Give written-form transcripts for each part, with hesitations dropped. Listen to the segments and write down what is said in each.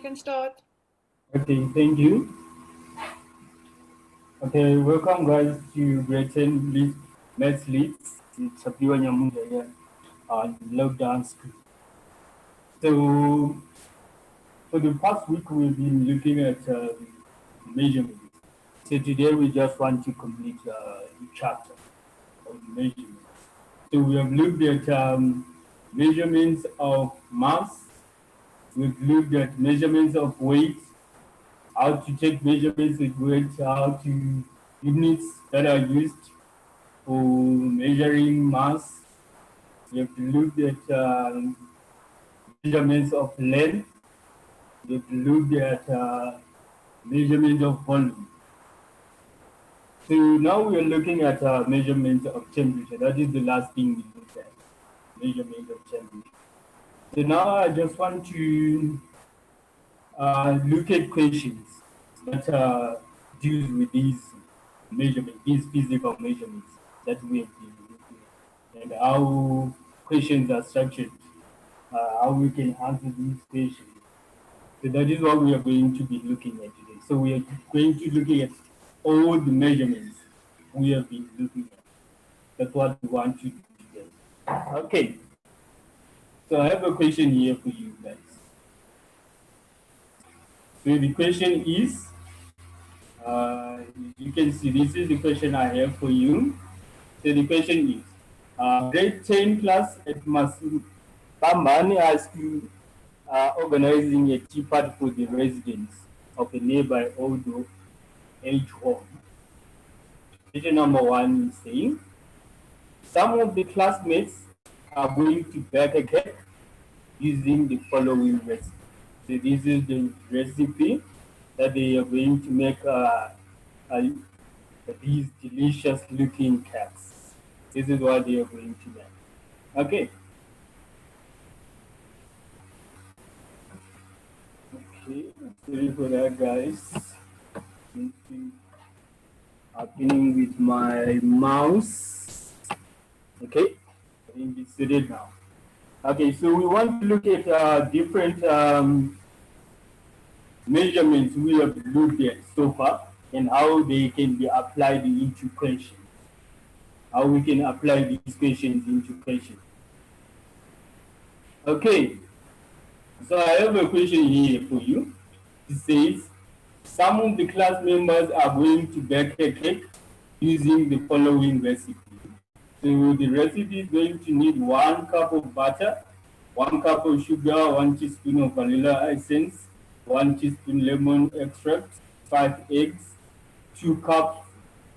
can start. Okay, thank you. Okay, welcome guys to Britain Lead Let's Leads. It's Sapiwa Nyamunga here on Lockdown School. So, for the past week, we've been looking at measurements. So, today we just want to complete the chapter of measurements. So, we have looked at measurements of mass, we've looked at measurements of weight, how to take measurements with weight, how to units that are used for measuring mass. We have looked at measurements of length. We have looked at measurement of volume. So now we are looking at measurement of temperature. That is the last thing we looked at, measurement of temperature. So now I just want to look at questions that deals with these measurements, these physical measurements that we have been looking at, and how questions are structured, how we can answer these questions. So that is what we are going to be looking at today. So we are going to looking at all the measurements we have been looking at. That's what we want to do today. Okay. So I have a question here for you guys. So the question is, you can see this is the question I have for you. So the question is, grade 10 class at Masambani asked you organizing a tea party for the residents of a nearby old age home. Question number one is saying, some of the classmates are going to bake a cake using the following recipe. So this is the recipe that they are going to make these delicious looking cakes. This is what they are going to make. Okay. Okay, sorry for that, guys. Something happening with my mouse. Okay, I think it's seated now. Okay, so we want to look at different measurements we have looked at so far and how they can be applied into questions. How we can apply these questions into questions. Okay, so I have a question here for you. It says, some of the class members are going to bake a cake using the following recipe. So the recipe is going to need 1 cup of butter, 1 cup of sugar, 1 teaspoon of vanilla essence, 1 teaspoon lemon extract, 5 eggs, 2 cups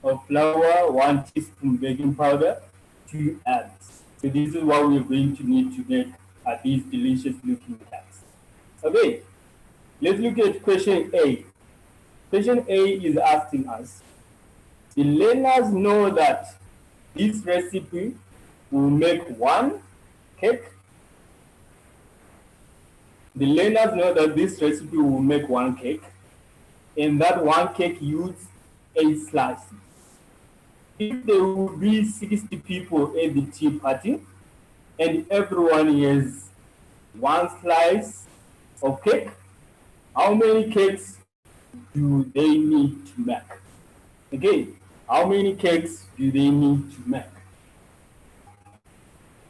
of flour, 1 teaspoon baking powder, 2 eggs. So this is what we're going to need to make these delicious looking cakes. Okay, let's look at question A. Question A is asking us, the learners know that this recipe will make 1 cake. The learners know that this recipe will make 1 cake, and that 1 cake uses 8 slices. If there will be 60 people at the tea party, and everyone has 1 slice of cake, how many cakes do they need to make? Again, how many cakes do they need to make?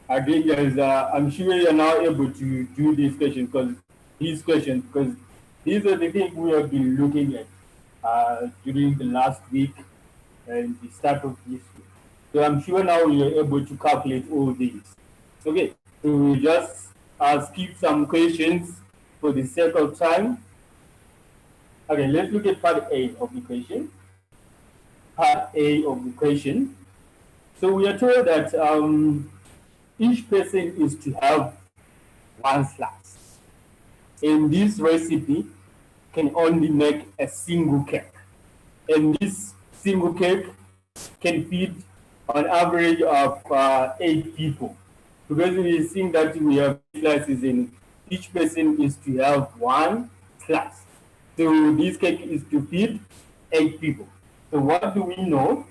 Again, guys, I'm sure you're now able to do these questions because these are the things we have been looking at during the last week and the start of this week. So I'm sure now you're able to calculate all these. Okay, so we just skip some questions for the sake of time. Okay, let's look at part A of the question. Part A of the question. So we are told that each person is to have 1 slice. And this recipe can only make a single cake. And this single cake can feed on average of 8 people. Because we think that we have slices and each person is to have 1 slice. So this cake is to feed 8 people. So what do we know?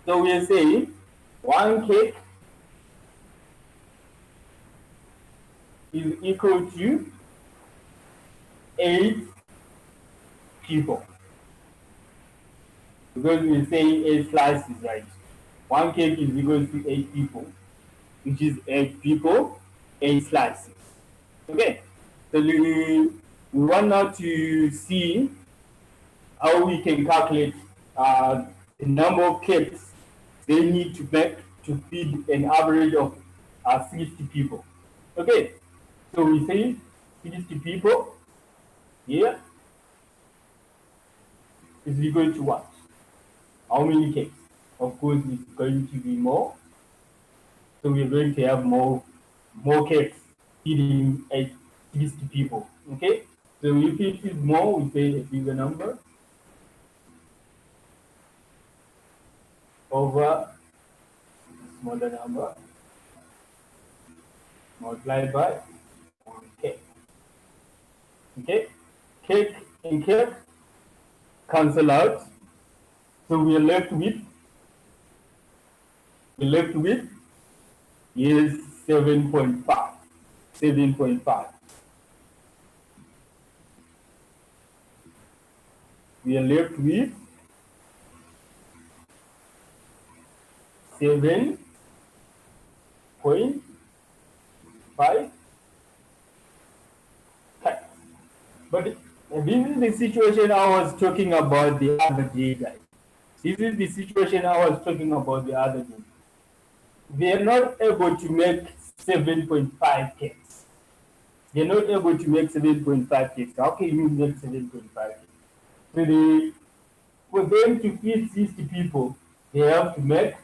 So we say 1 cake is equal to 8 people. Because we say 8 slices, right? One cake is equal to 8 people, which is 8 people, 8 slices. Okay, so we want now to see how we can calculate the number of cakes they need to make to feed an average of 60 people. Okay, so we say 60 people here is equal to what? How many cakes? Of course, it's going to be more. So we're going to have more cakes feeding 60 people. Okay, so if it is more, we say a bigger number over smaller number multiplied by 1 cake. Okay, cake and cake cancel out, so we are left with is 7.5. 7.5. We are left with 7.5. But this is the situation I was talking about the other day, guys. This is the situation I was talking about the other day. They are not able to make 7.5 cakes. They're not able to make 7.5 cakes. How can you make 7.5 cakes? So for them to feed 60 people, they have to make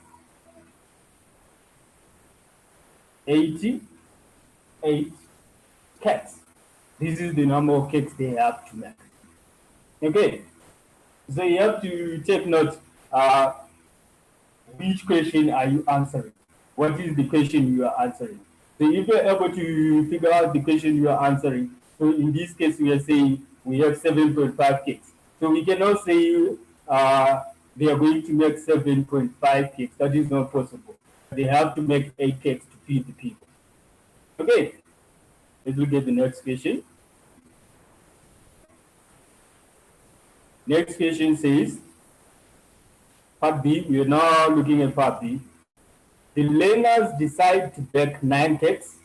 88 cakes. This is the number of cakes they have to make. Okay, so you have to take note which question are you answering? What is the question you are answering? So if you're able to figure out the question you are answering, so in this case we are saying we have 7.5 cakes. So we cannot say they are going to make 7.5 cakes. That is not possible. They have to make 8 cakes to feed the people. Okay, let's look at the next question. Next question says, part B, we are now looking at part B. The learners decide to bake 9 cakes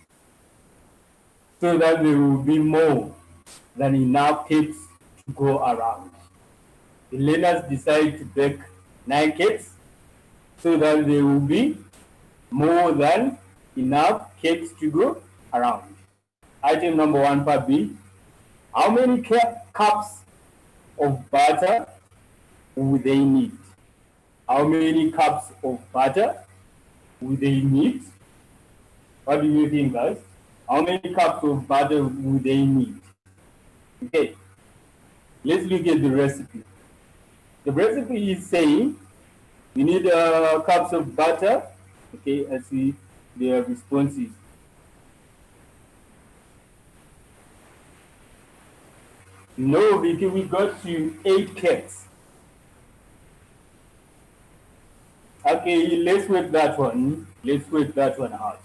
so that there will be more than enough cakes to go around. The learners decide to bake 9 cakes so that there will be more than enough cakes to go around. Item number 1, part B. How many cups of butter would they need? How many cups of butter would they need? What do you think, guys? How many cups of butter would they need? Okay, let's look at the recipe. The recipe is saying you need cups of butter. Okay, I see their responses. No, because we got to 8 cakes. Okay, let's work that one. Let's work that one out.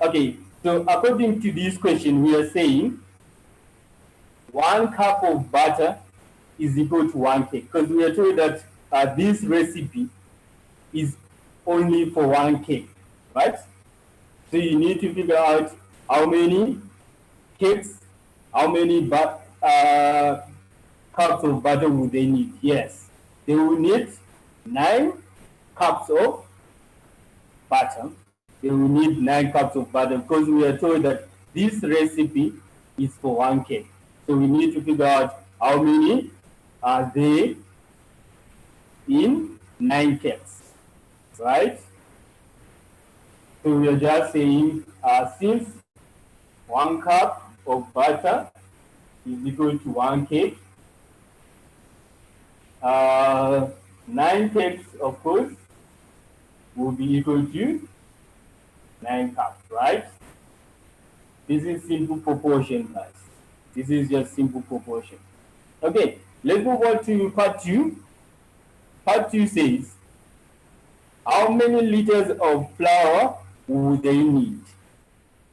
Okay, so according to this question, we are saying 1 cup of butter is equal to 1 cake, because we are told that this recipe is only for 1 cake, right? So you need to figure out how many cakes, how many cups of butter would they need? Yes, they will need 9 cups of butter. They will need 9 cups of butter because we are told that this recipe is for 1 cake. So we need to figure out how many are they in 9 cakes, right? So we are just saying since 1 cup of butter is equal to 1 cake, 9 cakes, of course, will be equal to 9 cups, right? This is simple proportion, guys. This is just simple proportion. Okay, let's move on to part 2. Part 2 says, how many liters of flour would they need?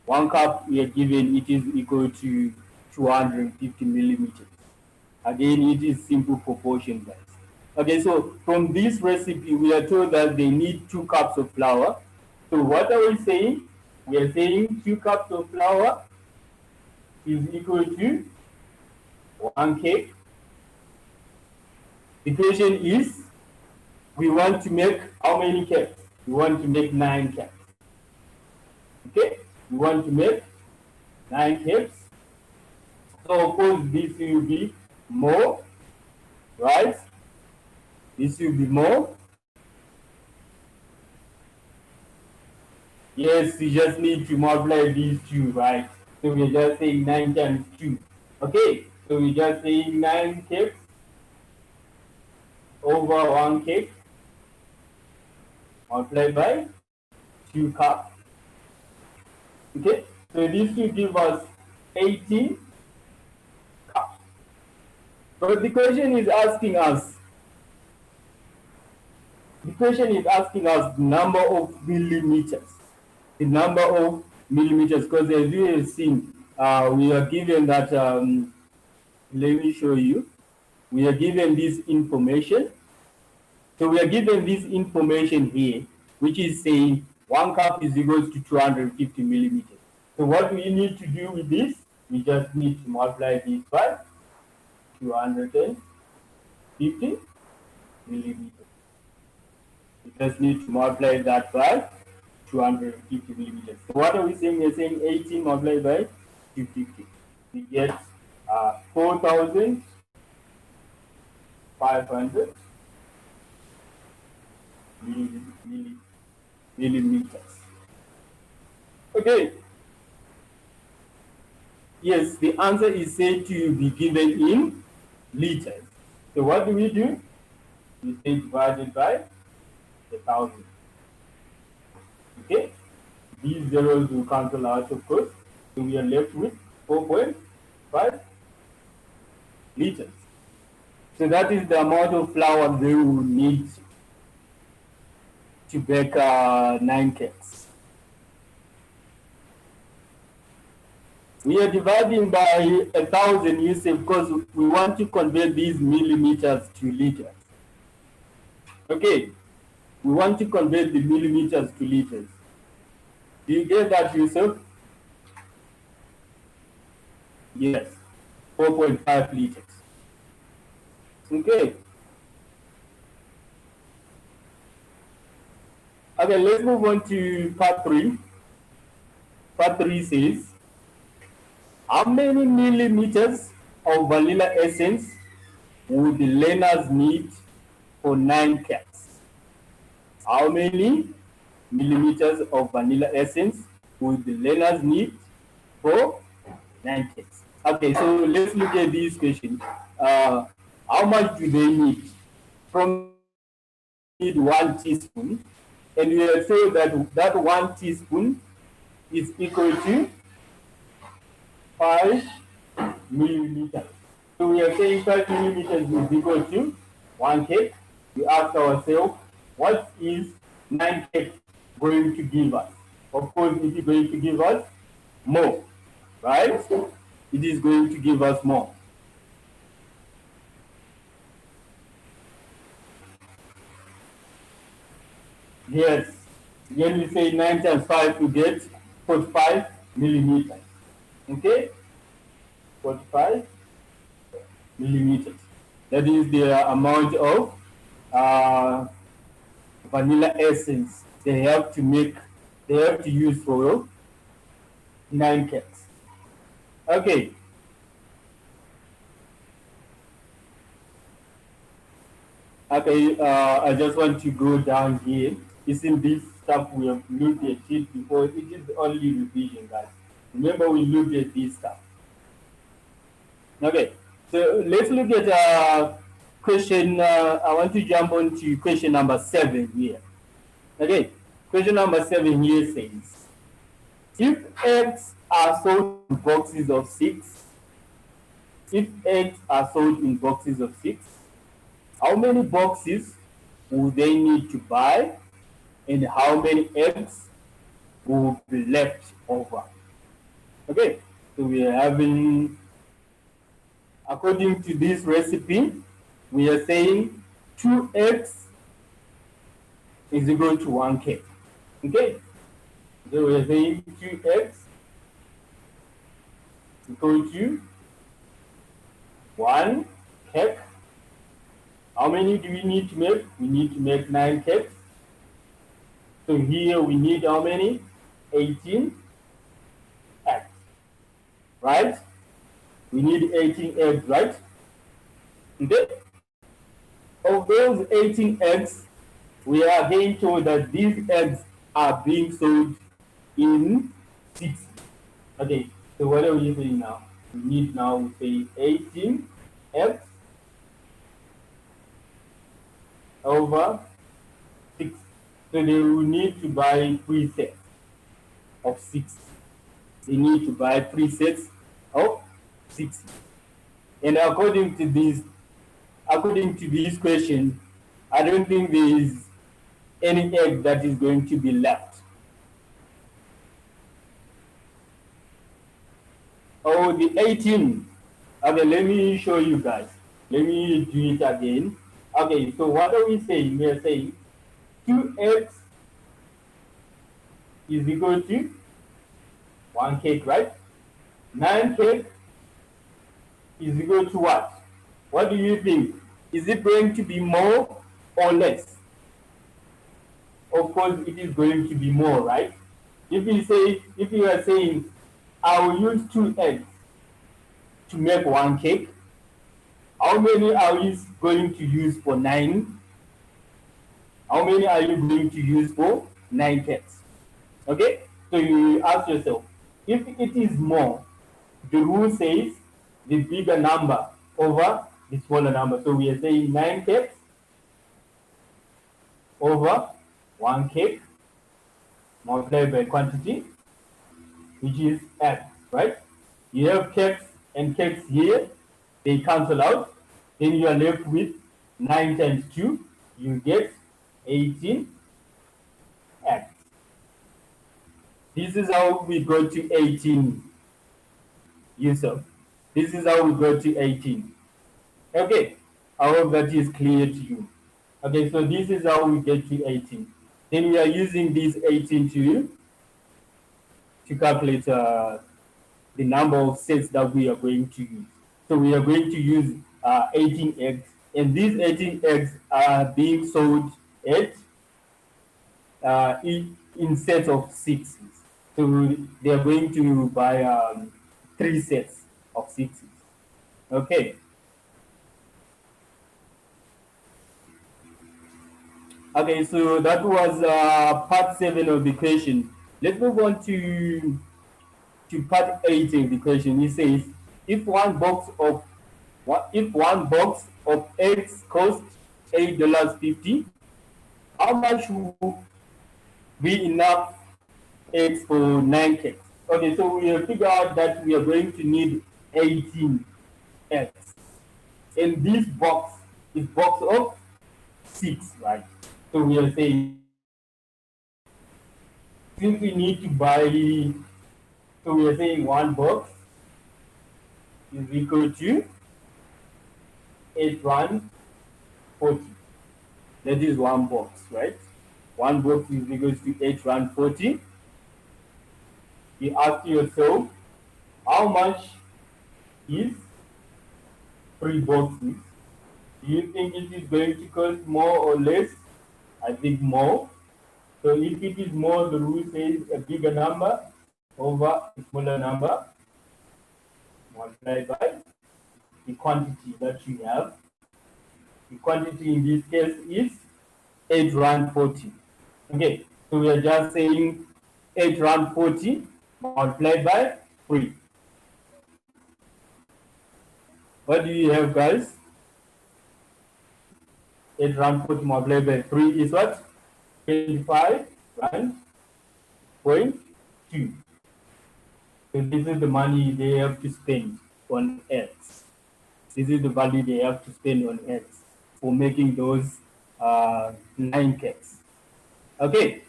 1 cup we are given, it is equal to 250 millimeters. Again, it is simple proportion, guys. Okay, so from this recipe, we are told that they need 2 cups of flour. So what are we saying? We are saying 2 cups of flour is equal to 1 cake. The question is, we want to make how many cakes? We want to make 9 cakes. Okay, we want to make 9 cakes. So of course this will be more, right? This will be more. Yes, you just need to multiply these two, right? So we're just saying 9 times 2. Okay, so we're just saying 9 cakes over 1 cake multiplied by 2 cups. Okay, so this will give us 18 cups. But the question is asking us, the number of millimeters. The number of millimeters, because as you have seen, we are given that, let me show you. We are given this information. So we are given this information here, which is saying 1 cup is equal to 250 millimeters. So what we need to do with this, we just need to multiply this by 250 millimeters. We just need to multiply that by 250 millimeters. So what are we saying? We're saying 18 multiplied by 250. We get 4,500 millimeters. Okay. Yes, the answer is said to be given in liters. So what do? We say divided by 1,000. Okay. These zeros will cancel out, of course. So we are left with 4.5 liters. So that is the amount of flour they will need to bake 9 cakes. We are dividing by 1,000, you say, because we want to convert these millimeters to liters. Okay, we want to convert the millimeters to liters. Do you get that, Yusuf? Yes, 4.5 liters. Okay. Okay, let's move on to part 3. Part 3 says, how many millimeters of vanilla essence would the learners need for 9 cakes? How many millimeters of vanilla essence would the learners need for 9 cakes? Okay, so let's look at this question. How much do they need? From need 1 teaspoon, and we are told that 1 teaspoon is equal to 5 millimeters. So we are saying 5 millimeters is equal to 1 cake. We ask ourselves, what is 9 cakes going to give us? Of course, it is going to give us more, right? It is going to give us more. Yes, when we say 9 times 5, we get 45 millimeters. Okay? 45 millimeters. That is the amount of vanilla essence they have to use for 9 cakes. Okay. Okay, I just want to go down here. Isn't this stuff we have looked at it before? It is only revision, guys. Remember, we looked at this stuff. Okay, so let's look at question. I want to jump on to question number 7 here. Okay, question number 7 here says, if eggs are sold in boxes of 6, how many boxes will they need to buy, and how many eggs will be left over? Okay, so we are having according to this recipe, we are saying 2x is equal to 1 cake. Okay? So we are saying 2x equal to 1 cake. How many do we need to make? We need to make 9 cakes. So here we need how many? 18 eggs. Right? We need 18 eggs, right? Okay? Of those 18 eggs, we are being told that these eggs are being sold in 6. Okay, so what are we saying now? We need now to say 18 eggs over 6. So they will need to buy 3 sets of 6. They need to buy 3 sets of 6. And according to this question, I don't think there is any egg that is going to be left. Oh, the 18. Okay, let me show you guys. Let me do it again. Okay, so what are we saying? We are saying 2x is equal to 1 cake, right? 9 cake is equal to what? What do you think? Is it going to be more or less? Of course, it is going to be more, right? If you are saying, I will use 2 eggs to make 1 cake, how many are you going to use for 9? How many are you going to use for 9 cakes? Okay? So you ask yourself, if it is more, the rule says the bigger number over the smaller number. So we are saying 9 cakes over 1 cake multiplied by quantity, which is x, right? You have cakes and cakes here, they cancel out. Then you are left with 9 times 2, you get 18x. This is how we go to 18, Yusuf. This is how we go to 18. Okay, I hope that is clear to you. Okay, so this is how we get to 18. Then we are using this 18 to calculate the number of sets that we are going to use. So we are going to use 18 eggs, and these 18 eggs are being sold at in sets of 6. So they are going to buy 3 sets of 6. Okay. Okay, so that was part 7 of the question. Let's move on to part 8 of the question. It says, if one box of eggs costs $8.50, how much would be enough eggs for 9 cakes? Okay, so we have figured out that we are going to need 18 eggs. And this box is box of 6, right? So we are saying, since we need to buy, so we are saying 1 box is equal to 8 rand 40. That is 1 box, right? 1 box is equal to 8 rand 40. You ask yourself, how much is 3 boxes? Do you think it is going to cost more or less? I think more. So if it is more, the rule says a bigger number over a smaller number multiplied by the quantity that you have. The quantity in this case is 8 rand 40. Okay, so we are just saying 8 rand 40 multiplied by 3. What do you have, guys? 8 rand 40 multiplied by 3 is what? 25 rand point 2. So this is the money they have to spend on eggs. This is the value they have to spend on eggs for making those 9 cakes. Okay.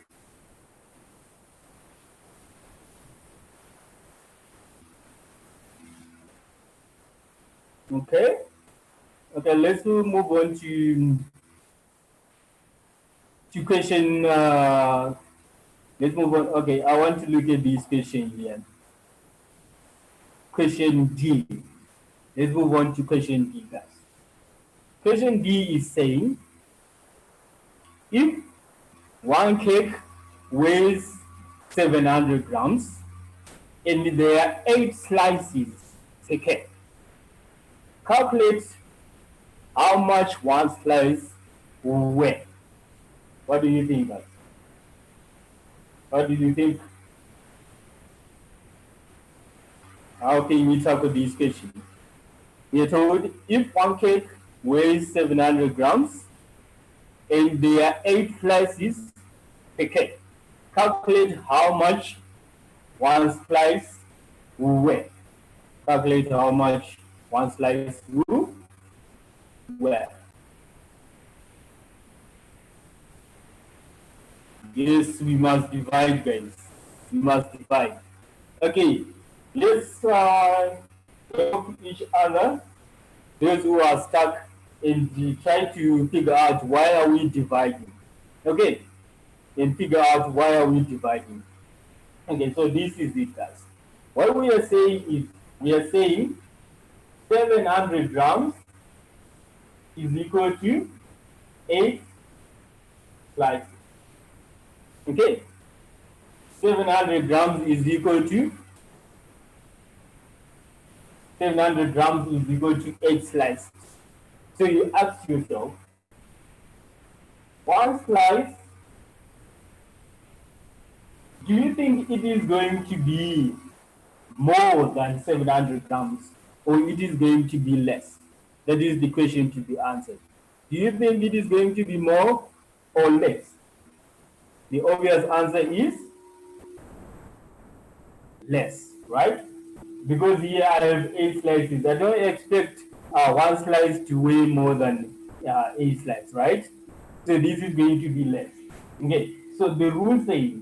Okay. Okay, let's move on to question. Let's move on. Okay, I want to look at this question here. Question D. Let's move on to question D, guys. Question D is saying, if one cake weighs 700 grams and there are 8 slices per cake, calculate how much one slice will weigh. What do you think, guys? What do you think? How can we tackle this question? We are told if one cake weighs 700 grams and there are 8 slices per cake, calculate how much one slice will weigh. Calculate how much one slice will weigh. Yes, we must divide, guys. We must divide. Okay, let's help each other. Those who are stuck and try to figure out why are we dividing. Okay, and figure out why are we dividing. Okay, so this is it, guys. What we are saying is, we are saying 700 grams is equal to 8 slices. Okay, 700 grams is equal to 700 grams is equal to 8 slices. So you ask yourself, one slice, do you think it is going to be more than 700 grams or it is going to be less? That is the question to be answered. Do you think it is going to be more or less? The obvious answer is less, right? Because here I have 8 slices. I don't expect one slice to weigh more than 8 slices, right? So this is going to be less. Okay, so the rule says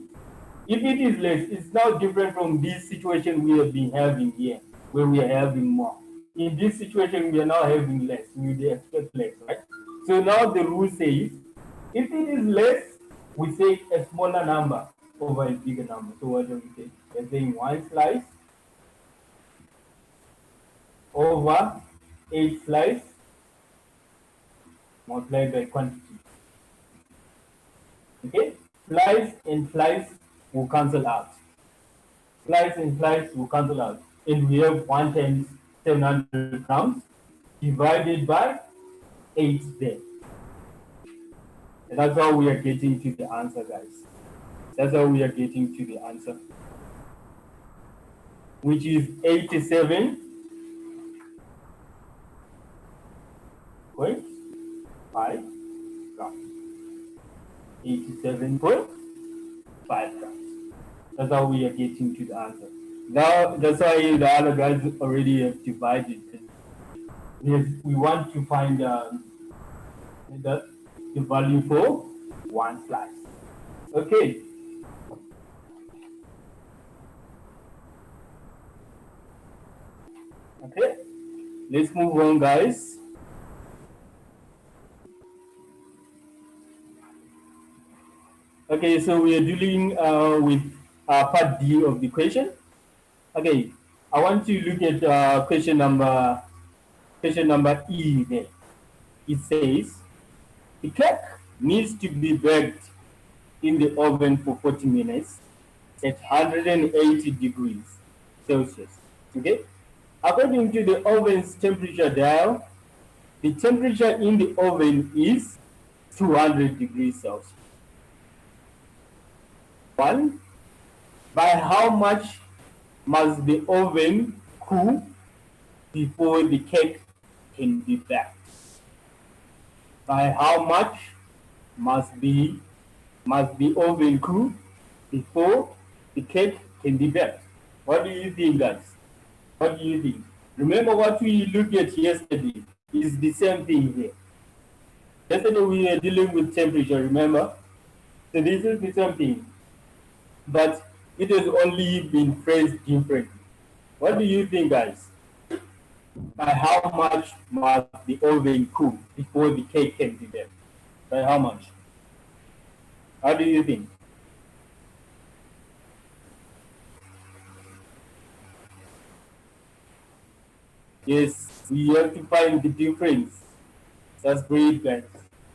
if it is less, it's now different from this situation we have been having here, where we are having more. In this situation, we are now having less. We would expect less, right? So now the rule says if it is less, we say a smaller number over a bigger number. So what do we say? We're saying one slice over 8 slices multiplied by quantity. Okay, slice and slice will cancel out. Slice and slice will cancel out. And we have 1 times 700 grams divided by 8 there. And that's how we are getting to the answer, guys. That's how we are getting to the answer, which is 87.5 grams. 87.5 grams. That's how we are getting to the answer. Now, that's why the other guys already have divided. We want to find the value for one slice. Okay. Okay. Let's move on, guys. Okay, so we are dealing with part D of the question. Okay, I want to look at question number E there. It says the cake needs to be baked in the oven for 40 minutes at 180 degrees Celsius. Okay, according to the oven's temperature dial, the temperature in the oven is 200 degrees Celsius. One, by how much must the oven cool before the cake can be baked? By how much must the oven cool before the cake can be baked? What do you think, guys? What do you think? Remember what we looked at yesterday is the same thing here. Yesterday we were dealing with temperature, remember? So this is the same thing, but it has only been phrased differently. What do you think, guys? By how much must the oven cool before the cake can be baked? By how much? How do you think? Yes, we have to find the difference. That's great, guys.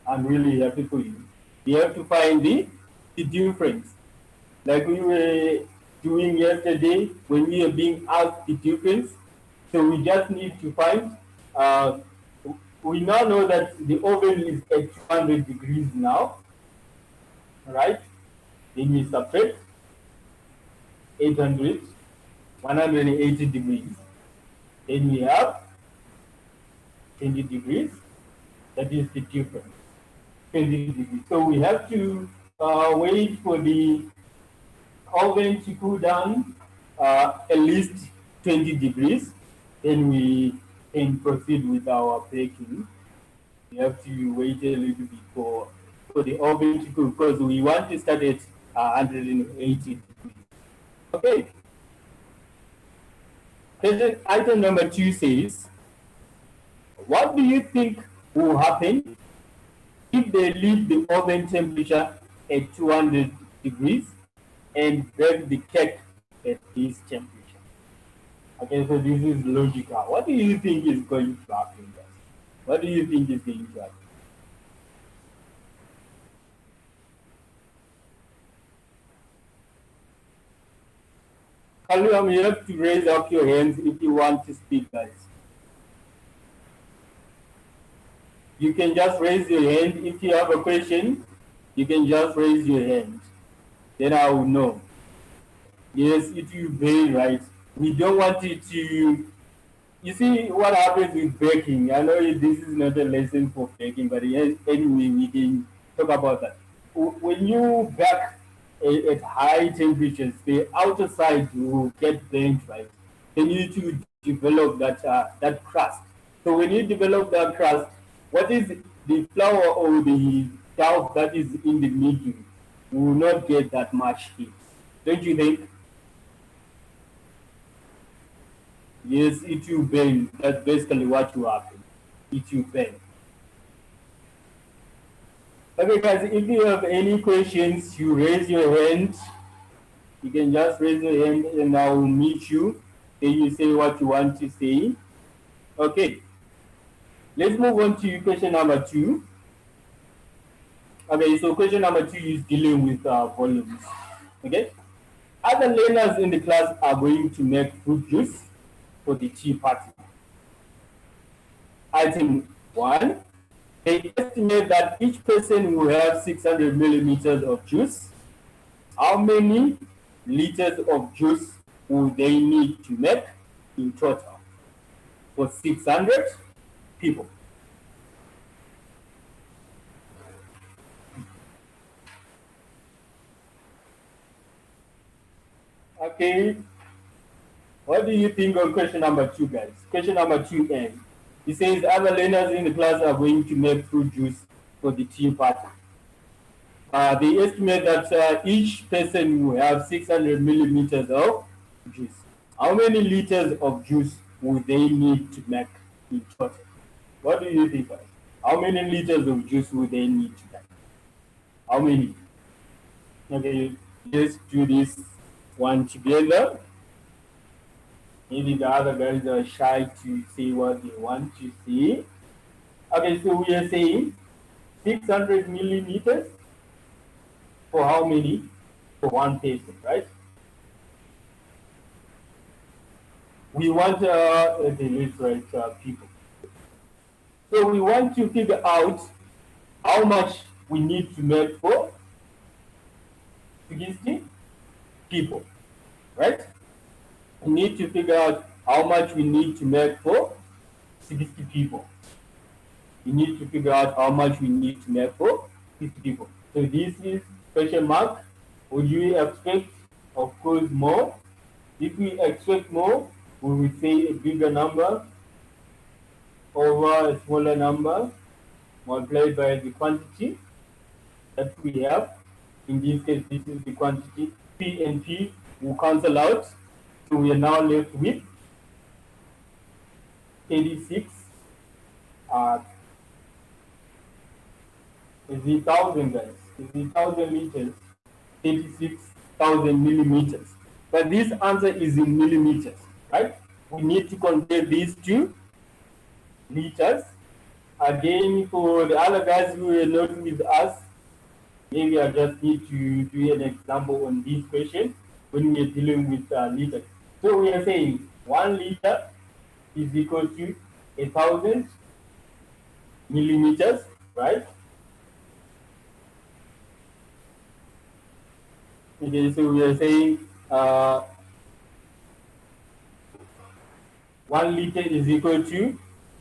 I'm really happy for you. We have to find the difference. Like we were doing yesterday when we are being asked the difference. So we just need to find, uh, we now know that the oven is at 200 degrees now, right? Then we subtract 800, 180 degrees. Then we have 20 degrees. That is the difference. 20 degrees. So we have to wait for the oven to cool down at least 20 degrees. Then we can proceed with our baking. We have to wait a little bit for the oven to cool because we want to start at 180 degrees. Okay. Question item number 2 says, what do you think will happen if they leave the oven temperature at 200 degrees and bake the cake at this temperature? Okay, so this is logical. What do you think is going to happen, guys? What do you think is going to happen? Kalium, you have to raise up your hands if you want to speak, guys. You can just raise your hand. If you have a question, you can just raise your hand. Then I will know. Yes, it will be right. We don't want it to. You see what happens with baking. I know this is not a lesson for baking, but yes, anyway, we can talk about that. When you bake at high temperatures, the outer side will get burnt, right? Then you need to develop that crust. So when you develop that crust, what is the flour or the dough that is in the middle will not get that much heat. Don't you think? Yes, it will burn. That's basically what will happen. It will burn. Okay, guys, if you have any questions, you raise your hand. You can just raise your hand and I will meet you. Then you say what you want to say. Okay, let's move on to question number 2. Okay, so question number 2 is dealing with volumes. Okay, other learners in the class are going to make fruit juice for the tea party. Item 1, they estimate that each person will have 600 milliliters of juice. How many liters of juice will they need to make in total for 600 people? Okay, what do you think on question number 2, guys? Question number 2A. It says other learners in the class are going to make fruit juice for the tea party. They estimate that each person will have 600 milliliters of juice. How many liters of juice would they need to make in total? What do you think, guys? How many liters of juice would they need to make? How many? Okay, let's do this one together. Maybe the other guys are shy to say what they want to say. Okay, so we are saying 600 milliliters for how many? For one person, right? We want okay, let's write people. So we want to figure out how much we need to make for 60 people, right? We need to figure out how much we need to make for 60 people. We need to figure out how much we need to make for 60 people. So this is question mark. Would you expect, of course, more? If we expect more, we will say a bigger number over a smaller number multiplied by the quantity that we have. In this case, this is the quantity. P and P will cancel out. So we are now left with 36 is the 1,000, guys. Is the 1,000 liters, 36,000 millimeters. But this answer is in millimeters, right? We need to convert these to liters. Again, for the other guys who are not with us, maybe I just need to do an example on this question when we are dealing with liters. So we are saying 1 liter is equal to 1,000 millimeters, right? Okay, so we are saying 1 liter is equal to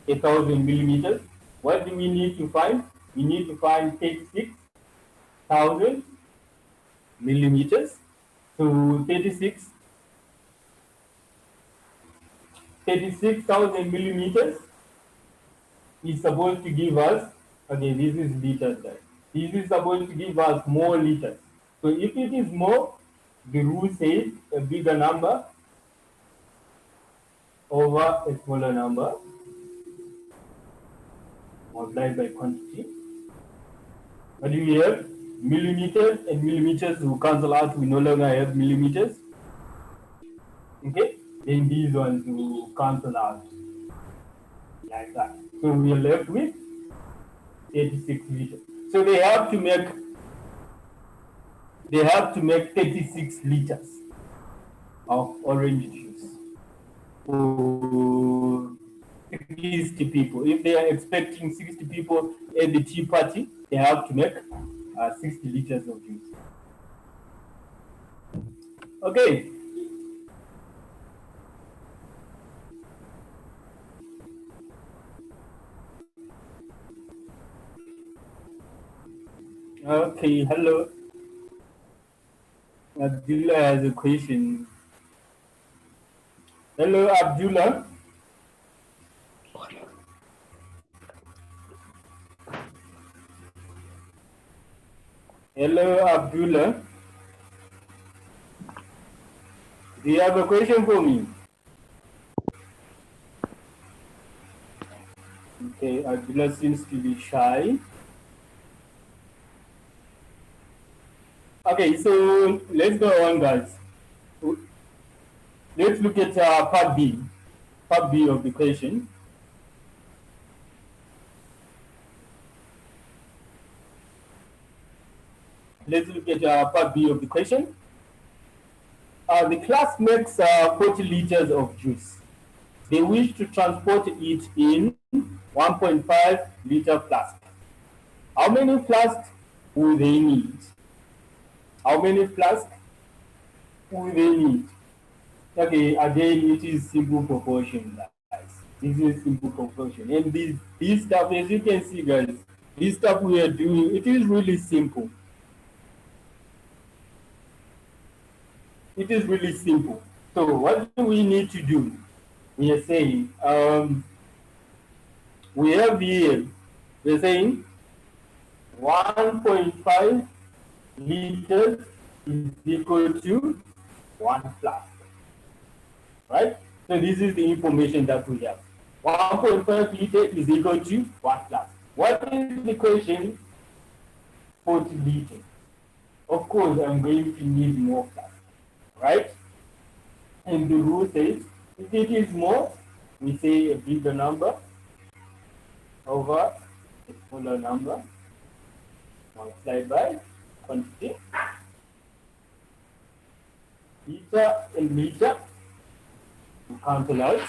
1,000 millimeters. What do we need to find? We need to find 36,000 millimeters. So 36,000 millimeters is supposed to give us, okay, this is liters, guys. This is supposed to give us more liters. So if it is more, the rule says a bigger number over a smaller number multiplied by quantity. What do we have? Millimeters and millimeters will cancel out. We no longer have millimeters. Okay, then these ones will cancel out like that. So we are left with 36 liters. So they have to make 36 liters of orange juice for 60 people. If they are expecting 60 people at the tea party, they have to make 60 liters of juice. Okay. Okay, hello. Abdullah has a question. Hello, Abdullah. Hello, Abdullah. Do you have a question for me? Okay, Abdullah seems to be shy. Okay, so let's go on, guys. Let's look at part B of the question. Let's look at part B of the question. The class makes 40 liters of juice. They wish to transport it in 1.5 liter flask. How many flasks will they need? How many flasks will they need? Okay, again, it is simple proportion, guys. This is simple proportion. And this stuff, as you can see, guys, this stuff we are doing, it is really simple. It is really simple. So what do we need to do? We are saying, we have here, we're saying 1.5 liters is equal to 1 flask, right? So this is the information that we have. 1.5 liter is equal to 1 flask. What is the question? 40 liters. Of course, I'm going to need more flask, right? And the rule says, if it is more, we say a bigger number over a smaller number multiplied by quantity. Liter and liter, we cancel out.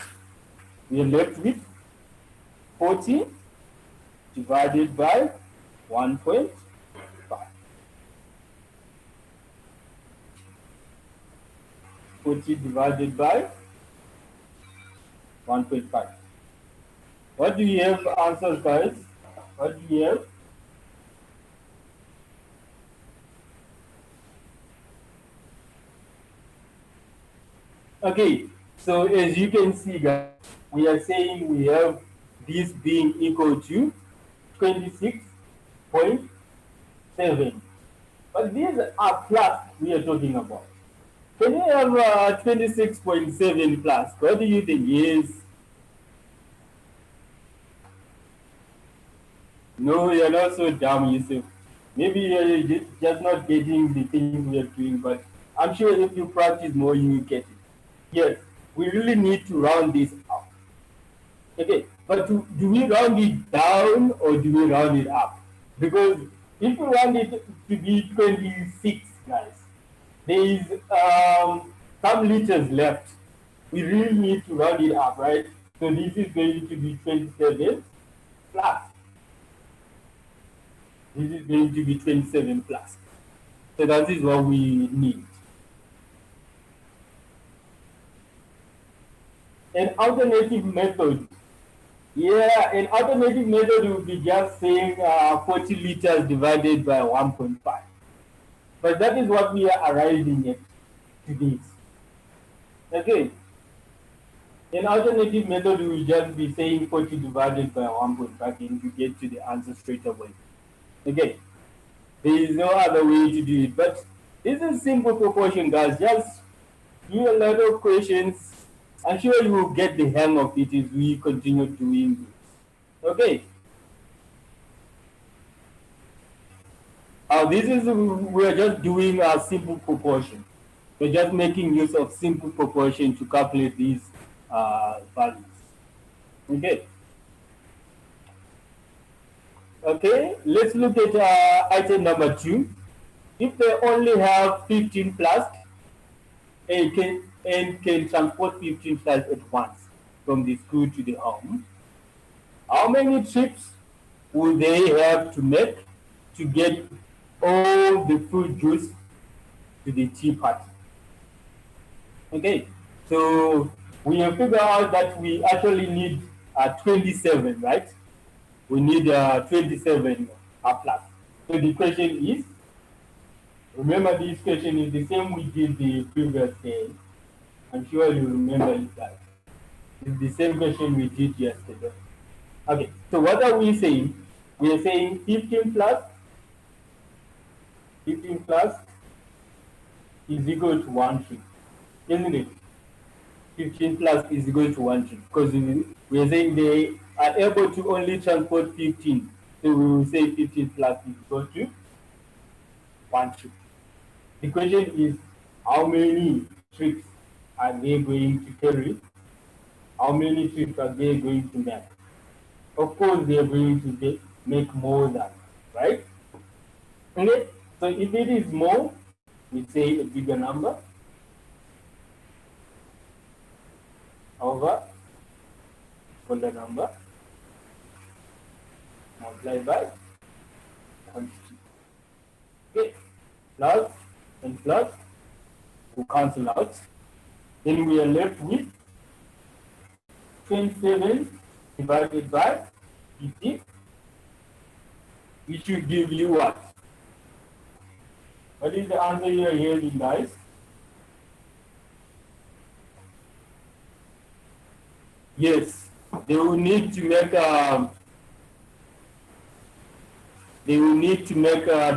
We are left with 40 divided by 1.5. 40 divided by 1.5. What do you have answers, guys? What do you have? Okay, so as you can see, guys, we are saying we have this being equal to 26.7. But these are flasks we are talking about. Can you have 26.7 flask? What do you think? Yes. No, you're not so dumb, Yusuf. Maybe you're just not getting the things we are doing, but I'm sure if you practice more, you will get it. Yes, we really need to round this up. Okay, but do we round it down or do we round it up? Because if we round it to be 26, guys, there is some liters left. We really need to round it up, right? So this is going to be 27 plus. This is going to be 27 plus. So that is what we need. An alternative method. Yeah, an alternative method would be just saying 40 liters divided by 1.5. But that is what we are arriving at today. Okay. An alternative method will just be saying 40 divided by 1.5 and you get to the answer straight away. Okay. There is no other way to do it. But this is simple proportion, guys. Just do a lot of questions. I'm sure you will get the hang of it as we continue doing this. Okay. This is, we're just doing a simple proportion. We're just making use of simple proportion to calculate these values. Okay. Okay, let's look at item number 2. If they only have 15 flasks and can transport 15 flasks at once from the school to the home, how many trips will they have to make to get all the fruit juice to the tea party? Okay, so we have figured out that we actually need 27, right? We need 27 flasks. So the question is, remember this question is the same we did the previous day. I'm sure you remember it, guys. It's the same question we did yesterday. Okay, so what are we saying? We are saying 15 plus is equal to 1 trip, isn't it? 15 plus is equal to 1 trip because we are saying they are able to only transport 15. So we will say 15 plus is equal to 1 trip. The question is, how many trips are they going to carry? How many trips are they going to make? Of course, they are going to make more than, right? Okay, so if it is more, we say a bigger number over the number multiplied by quantity. Okay, plus and plus will cancel out. Then we are left with 27 divided by 50, which will give you what? What is the answer you are hearing, guys? Yes, they will need to make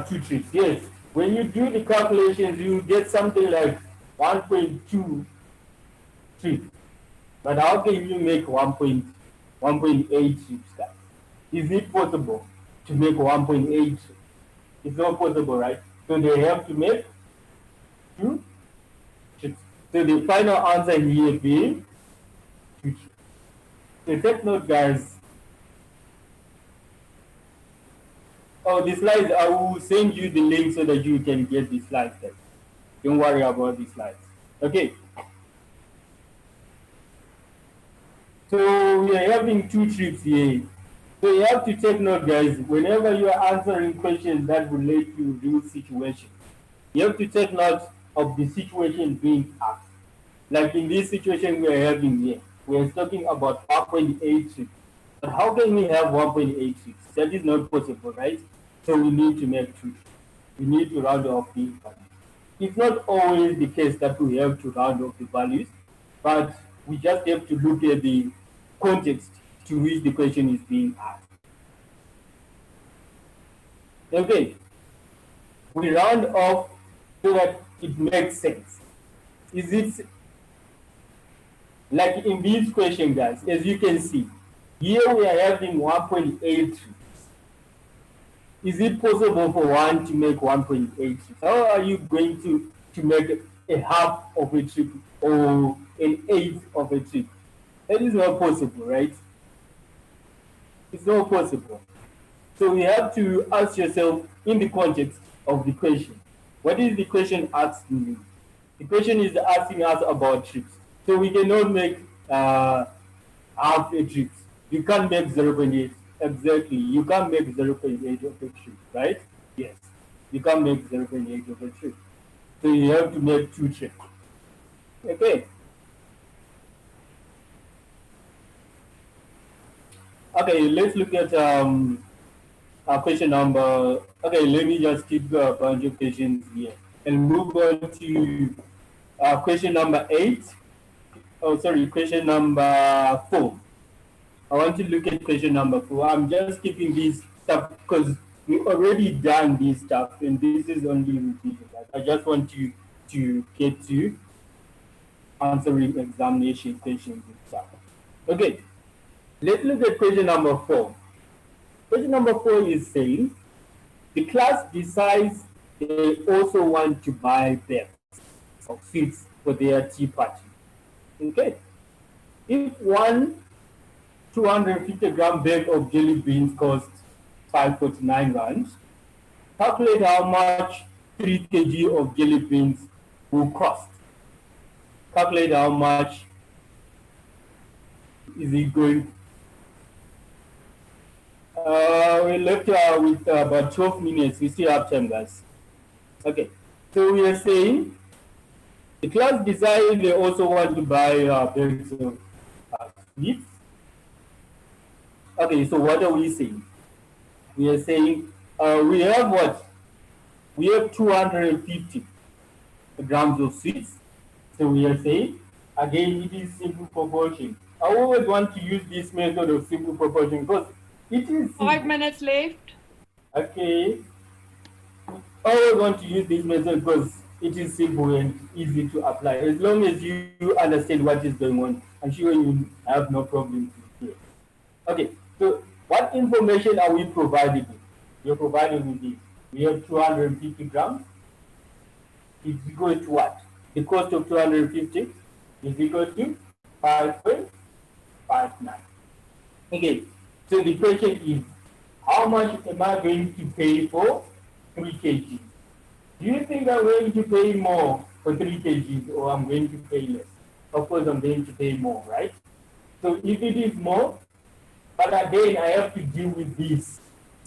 two trips. Yes, when you do the calculations, you get something like 1.2 trips. But how can you make 1.8 trips, guys? Is it possible to make 1.8 trips? It's not possible, right? So they have to make 2 trips. So the final answer here being 2 trips. So take note, guys. Oh, the slides, I will send you the link so that you can get the slides, guys. Don't worry about the slides. Okay. So we are having 2 trips here. So you have to take note, guys, whenever you are answering questions that relate to real situation, you have to take note of the situation being asked. Like in this situation we are having here, we are talking about 1.8 trips. But how can we have 1.8 trips? That is not possible, right? So we need to make 2 trips. We need to round off the values. It's not always the case that we have to round off the values, but we just have to look at the context to which the question is being asked. Okay, we round off so that it makes sense. Is it like in this question, guys? As you can see, here we are having 1.8 trips. Is it possible for one to make 1.8 trips? How are you going to make a half of a trip or an eighth of a trip? That is not possible, right? It's not possible. So we have to ask yourself in the context of the question. What is the question asking you? The question is asking us about trips. So we cannot make half a trip. You can't make 0.8 exactly. You can't make 0.8 of a trip, right? Yes. You can't make 0.8 of a trip. So you have to make two trips. Okay. Okay, let's look at question number. Okay, let me just keep a bunch of questions here and move on to question number 8. Oh, sorry, question number 4. I want to look at question number 4. I'm just keeping this stuff because we already done this stuff and this is only repeating. I just want to get to answering examination questions and stuff. Okay, let's look at question number 4. Question number 4 is saying the class decides they also want to buy bags of sweets for their tea party. Okay, if one 250-gram bag of jelly beans costs 549 rands, calculate how much 3 kg of jelly beans will cost. Calculate how much is it going. We left with about 12 minutes. We still have time, guys. Okay, so we are saying the class decided they also want to buy bags of sweets. Okay, so what are we saying? We are saying we have what? We have 250 grams of sweets. So we are saying, again, it is simple proportion. I always want to use this method of simple proportion because it is simple. 5 minutes left. Okay. I always want to use this method because it is simple and easy to apply. As long as you understand what is going on, I'm sure you have no problem here. Okay, so what information are we provided with? We are provided with this. We have 250 grams. It's equal to what? The cost of 250 is equal to 5.59. Okay, so the question is, how much am I going to pay for 3 kg? Do you think I'm going to pay more for 3 kg or I'm going to pay less? Of course, I'm going to pay more, right? So if it is more, but again, I have to deal with this.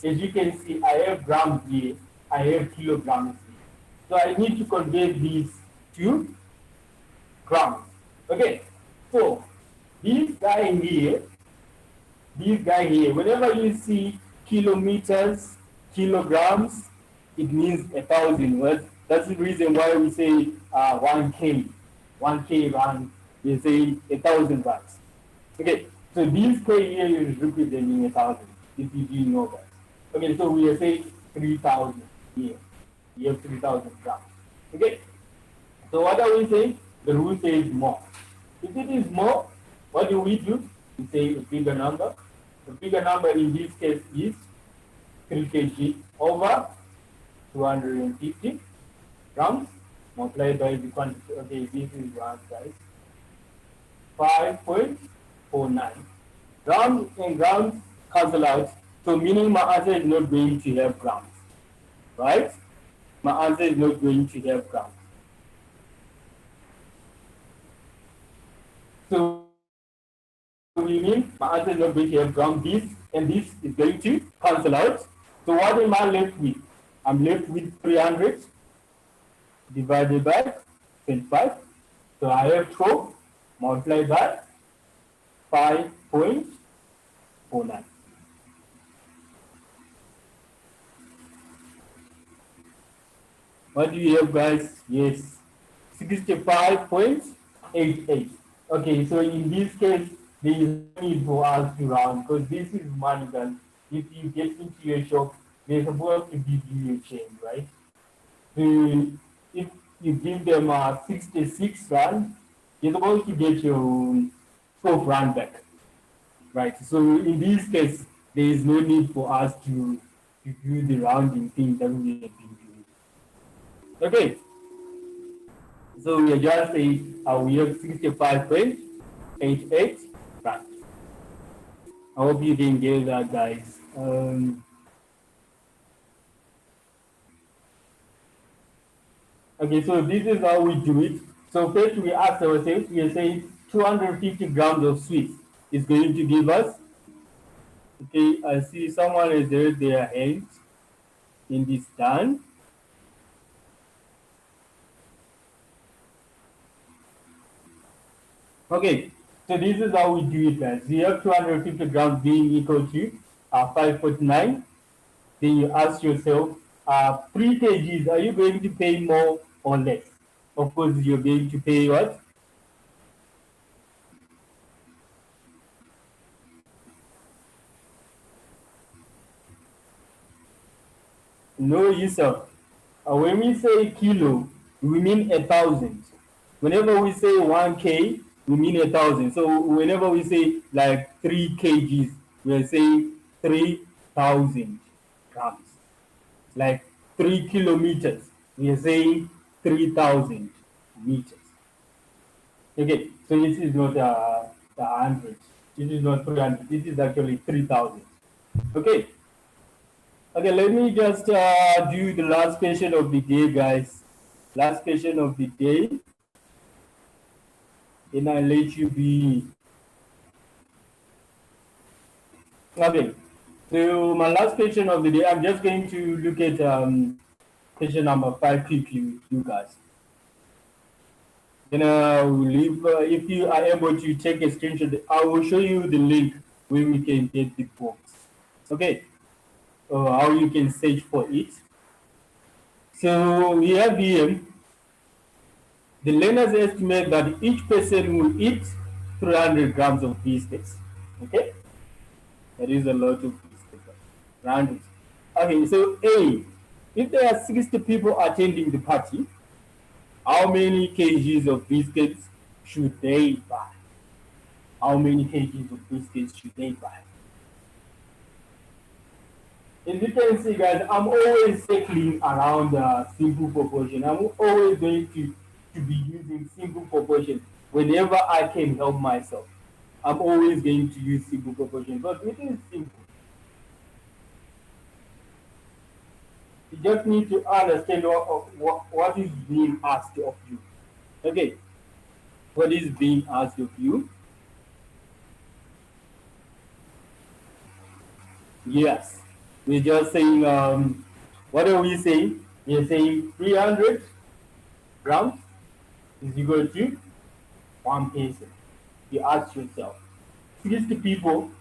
As you can see, I have grams here, I have kilograms here. So I need to convert these to grams. Okay, so this guy here, whenever you see kilometers, kilograms, it means 1,000. Well, that's the reason why we say 1K. 1K rand, we say 1,000 rands. Okay, so this K here is representing 1,000, if you didn't know that. Okay, so we are saying 3,000 here. We have 3,000 grams. Okay, so what are we saying? The rule says more. If it is more, what do? We say a bigger number. The bigger number in this case is 3 kg over 250 grams multiplied by the quantity. Okay, this is one size. 5.49. Grams and grams cancel out. So meaning my answer is not going to have grams. Right? My answer is not going to have grams. So we mean my answer is not going to have grams. This and this is going to cancel out. So what am I left with? I'm left with 300 divided by 25. So I have 12 multiplied by 5.49. What do you have, guys? Yes, 65.88. Okay, so in this case, there is no need for us to round because this is money that if you get into your shop, they're supposed to give you a change, right? So if you give them 66 rand, you're supposed to get your 12 rand back, right? So in this case, there is no need for us to to do the rounding thing that we have been doing. Okay, so we are just saying we have 65.88 rands. I hope you can get that, guys. Okay, so this is how we do it. So first we ask ourselves, we are saying 250 grams of sweets is going to give us. Okay, I see someone has raised their hand in this done. Okay, so this is how we do it, guys. We have 250 grams being equal to 5.9. Then you ask yourself, 3 kgs, are you going to pay more or less? Of course, you're going to pay what? No, Yusuf. When we say kilo, we mean 1,000. Whenever we say 1K, we mean 1,000. So whenever we say like 3 kgs, we are saying 3,000 grams. Like 3 kilometers, we are saying 3,000 meters. Okay, so this is not 100. This is not 300. This is actually 3,000. Okay. Okay, let me just do the last question of the day, guys. Last question of the day. And I'll let you be. Okay, so my last question of the day, I'm just going to look at question number 5 quickly with you guys. Then we'll leave, if you are able to take a screenshot, I will show you the link where we can get the box. Okay, how you can search for it. So we have here, the learners estimate that each person will eat 300 grams of biscuits. Okay, that is a lot of biscuits. 300. Okay, so A, if there are 60 people attending the party, how many kgs of biscuits should they buy? How many kgs of biscuits should they buy? As you can see, guys, I'm always circling around simple proportion. I'm always going to be using simple proportion whenever I can help myself. I'm always going to use simple proportion because it is simple. You just need to understand what is being asked of you. Okay, what is being asked of you? Yes, we're just saying, what are we saying? We're saying 300 grams is equal to 1 person. You ask yourself, 60 people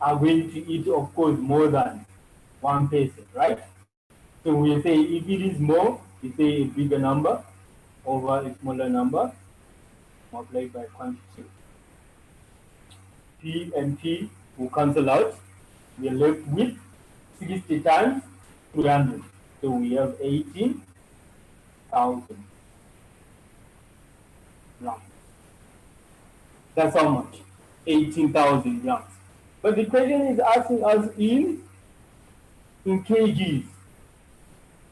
are going to eat, of course, more than 1 person, right? So we say if it is more, we say a bigger number over a smaller number multiplied by quantity. P and P will cancel out. We are left with 60 times 300. So we have 18,000 grams. That's how much? 18,000 grams. But the question is asking us in kgs.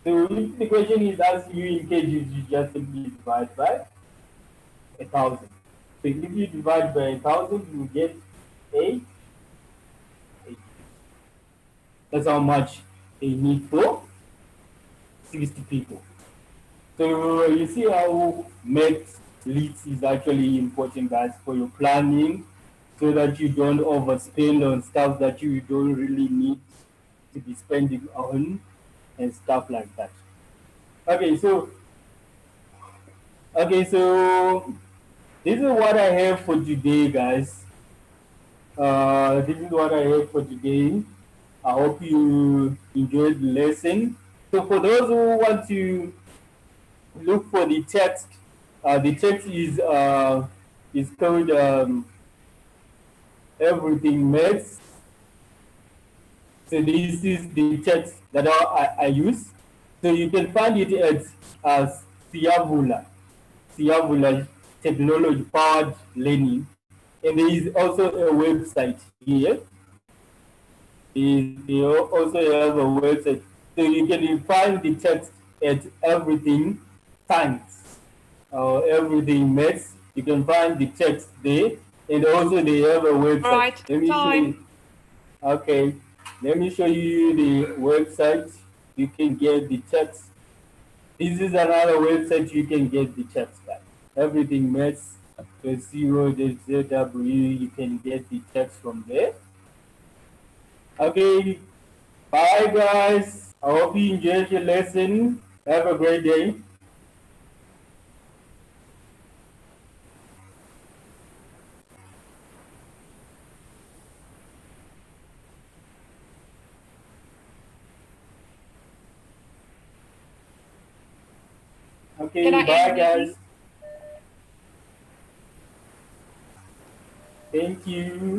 So if the question is asking you in kgs, you just simply divide by 1,000. So if you divide by 1,000, you get 8. That's how much they need for 60 people. So you see how math leads is actually important, guys, for your planning, so that you don't overspend on stuff that you don't really need to be spending on and stuff like that. Okay, so this is what I have for today, guys. This is what I have for today. I hope you enjoyed the lesson. So for those who want to look for the text is called Everything Maths. So this is the text that I use. So you can find it as Siavula Technology Powered Learning. And there is also a website here. They also have a website. So you can find the text at everything thanks or everything mates. You can find the text there, and also they have a website. Right. Let me show Time. you. Okay, let me show you the website. You can get the text. This is another website you can get the text back. Everything mates. The zero, the ZW, you can get the text from there. Okay, bye guys. I hope you enjoyed your lesson. Have a great day. Can Okay, I end the bye meeting? guys. Thank you.